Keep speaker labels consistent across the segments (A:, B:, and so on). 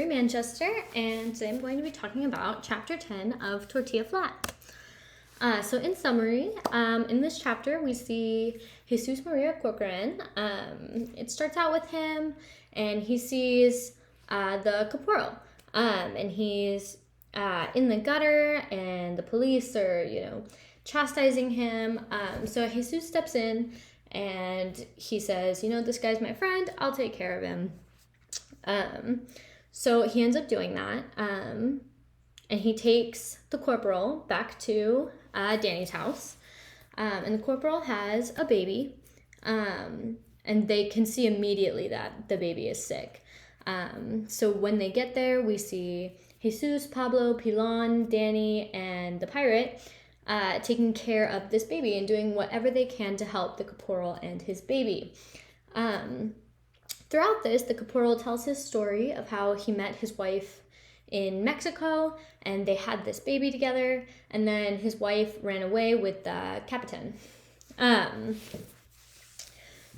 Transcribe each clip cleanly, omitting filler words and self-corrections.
A: Manchester, and today I'm going to be talking about chapter 10 of Tortilla Flat. So in summary, in this chapter we see Jesus Maria Corcoran. It starts out with him and he sees the caporal, and he's in the gutter and the police are, chastising him. So Jesus steps in and he says, this guy's my friend, I'll take care of him. So he ends up doing that, and he takes the corporal back to Danny's house, and the corporal has a baby, and they can see immediately that the baby is sick. So when they get there, we see Jesus, Pablo, Pilon, Danny, and the pirate taking care of this baby and doing whatever they can to help the caporal and his baby. Throughout this, the caporal tells his story of how he met his wife in Mexico and they had this baby together, and then his wife ran away with the Capitan.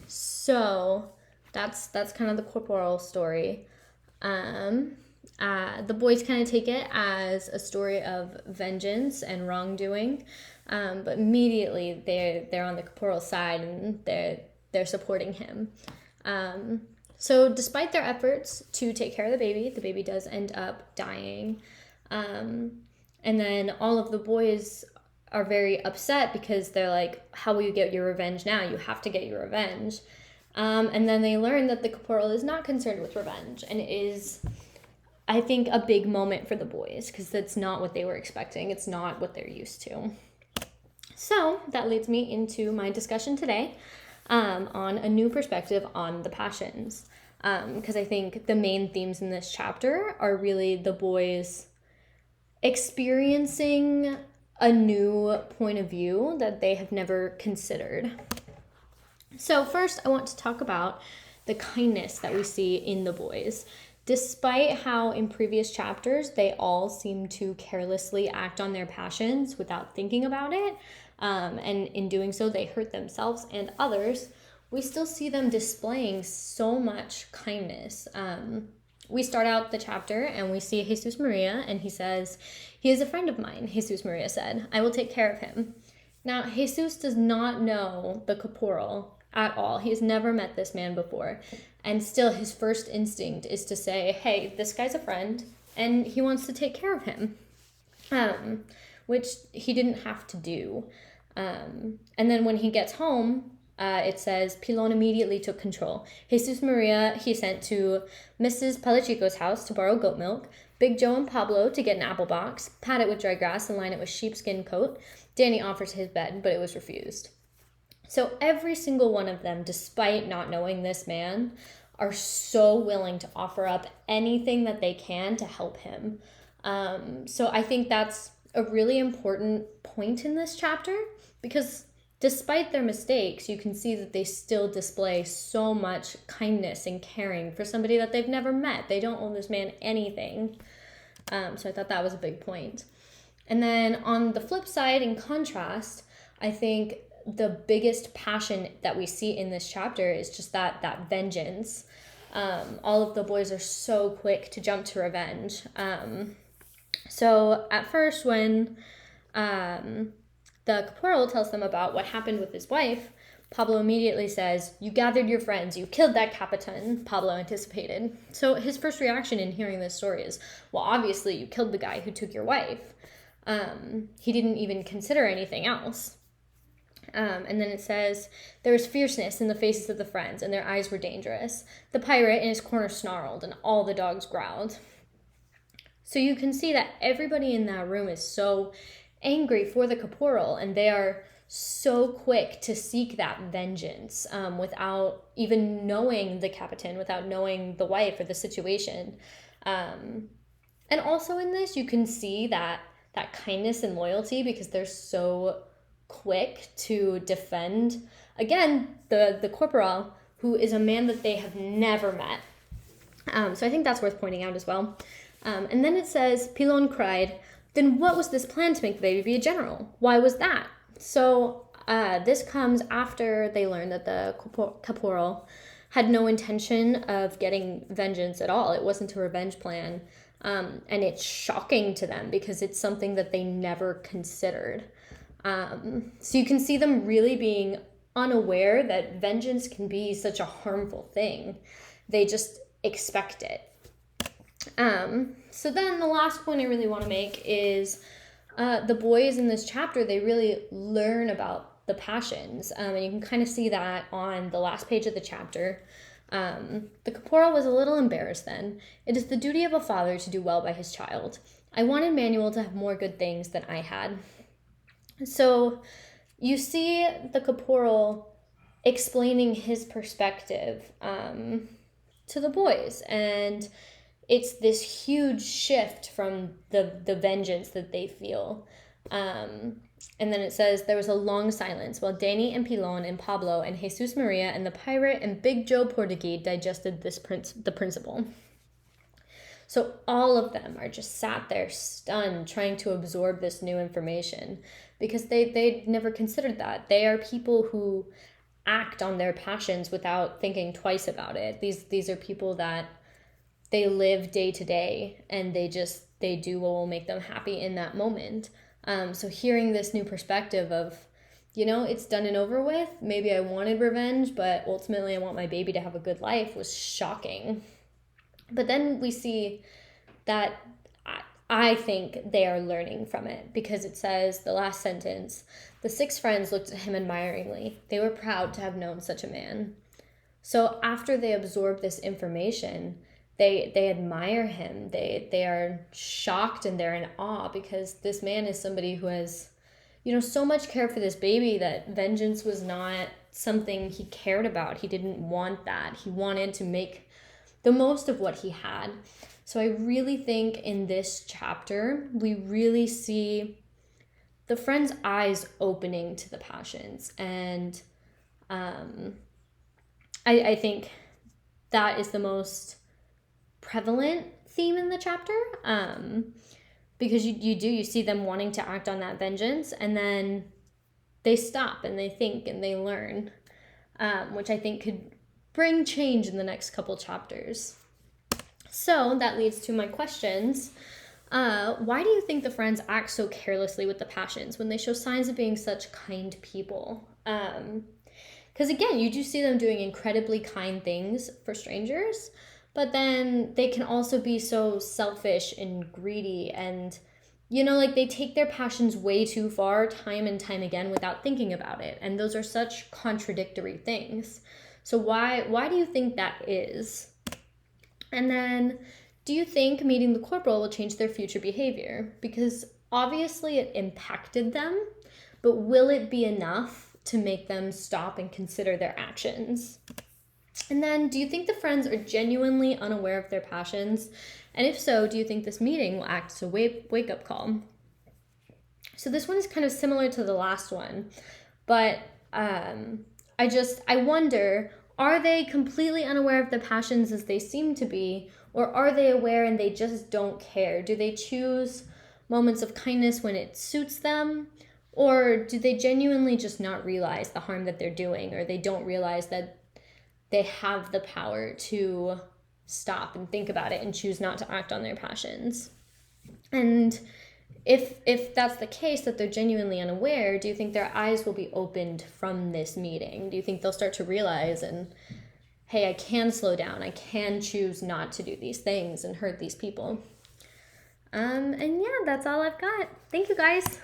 A: So that's kind of the corporal story. The boys kind of take it as a story of vengeance and wrongdoing, but immediately they're on the caporal's side and they're supporting him. So despite their efforts to take care of the baby does end up dying. And then all of the boys are very upset because they're like, how will you get your revenge now? You have to get your revenge. And then they learn that the caporal is not concerned with revenge, and it is, I think, a big moment for the boys because that's not what they were expecting. It's not what they're used to. So that leads me into my discussion today. On a new perspective on the passions, because I think the main themes in this chapter are really the boys experiencing a new point of view that they have never considered. So first, I want to talk about the kindness that we see in the boys. Despite how in previous chapters they all seem to carelessly act on their passions without thinking about it, and in doing so they hurt themselves and others, we still see them displaying so much kindness. We start out the chapter and we see Jesus Maria, and he says, "He is a friend of mine," Jesus Maria said. "I will take care of him." Now, Jesus does not know the caporal at all. He's never met this man before. And still his first instinct is to say, hey, this guy's a friend and he wants to take care of him, which he didn't have to do. And then when he gets home, it says, Pilon immediately took control. Jesus Maria he sent to Mrs. Palachico's house to borrow goat milk, Big Joe and Pablo to get an apple box, pat it with dry grass and line it with sheepskin coat. Danny offers his bed, but it was refused. So every single one of them, despite not knowing this man, are so willing to offer up anything that they can to help him. So I think that's a really important point in this chapter, because despite their mistakes, you can see that they still display so much kindness and caring for somebody that they've never met. They don't owe this man anything. So I thought that was a big point. And then on the flip side, in contrast, I think the biggest passion that we see in this chapter is just that vengeance. All of the boys are so quick to jump to revenge. So at first, when the caporal tells them about what happened with his wife, Pablo immediately says, "You gathered your friends, you killed that Capitan," Pablo anticipated. So his first reaction in hearing this story is, well, obviously you killed the guy who took your wife. He didn't even consider anything else. And then it says, there was fierceness in the faces of the friends, and their eyes were dangerous. The pirate in his corner snarled, and all the dogs growled. So you can see that everybody in that room is so angry for the caporal, and they are so quick to seek that vengeance without even knowing the Capitan, without knowing the wife or the situation. And also in this, you can see that kindness and loyalty, because they're so quick to defend, again, the corporal, who is a man that they have never met. So I think that's worth pointing out as well. And then it says, Pilon cried, "Then what was this plan to make the baby be a general? Why was that?" So this comes after they learn that the caporal had no intention of getting vengeance at all. It wasn't a revenge plan. And it's shocking to them because it's something that they never considered. So you can see them really being unaware that vengeance can be such a harmful thing. They just expect it. So then the last point I really want to make is the boys in this chapter, they really learn about the passions. And you can kind of see that on the last page of the chapter. The caporal was a little embarrassed then. It is the duty of a father to do well by his child. I wanted Manuel to have more good things than I had. So you see the caporal explaining his perspective to the boys, and it's this huge shift from the vengeance that they feel. And then it says, there was a long silence while Danny and Pilon and Pablo and Jesus Maria and the pirate and Big Joe Portuguese digested the principle. So all of them are just sat there stunned, trying to absorb this new information because they'd never considered that. They are people who act on their passions without thinking twice about it. These are people that they live day to day and they do what will make them happy in that moment. So hearing this new perspective of, it's done and over with. Maybe I wanted revenge, but ultimately I want my baby to have a good life was shocking. But then we see that I think they are learning from it because it says, the last sentence, the 6 friends looked at him admiringly. They were proud to have known such a man. So after they absorb this information, they admire him. They are shocked and they're in awe because this man is somebody who has, so much care for this baby that vengeance was not something he cared about. He didn't want that. He wanted to make the most of what he had. So I really think in this chapter, we really see the friends' eyes opening to the passions. And I think that is the most prevalent theme in the chapter, because you see them wanting to act on that vengeance, and then they stop and they think and they learn, which I think could bring change in the next couple chapters. So that leads to my questions. Why do you think the friends act so carelessly with the passions when they show signs of being such kind people? Because again, you do see them doing incredibly kind things for strangers, but then they can also be so selfish and greedy and, they take their passions way too far time and time again without thinking about it. And those are such contradictory things. So why do you think that is? And then, do you think meeting the corporal will change their future behavior? Because obviously it impacted them, but will it be enough to make them stop and consider their actions? And then, do you think the friends are genuinely unaware of their passions? And if so, do you think this meeting will act as a wake-up call? So this one is kind of similar to the last one, but I wonder, are they completely unaware of the passions as they seem to be, or are they aware and they just don't care? Do they choose moments of kindness when it suits them, or do they genuinely just not realize the harm that they're doing, or they don't realize that they have the power to stop and think about it and choose not to act on their passions? And if that's the case, that they're genuinely unaware, do you think their eyes will be opened from this meeting? Do you think they'll start to realize hey, I can slow down. I can choose not to do these things and hurt these people. And yeah, that's all I've got. Thank you guys.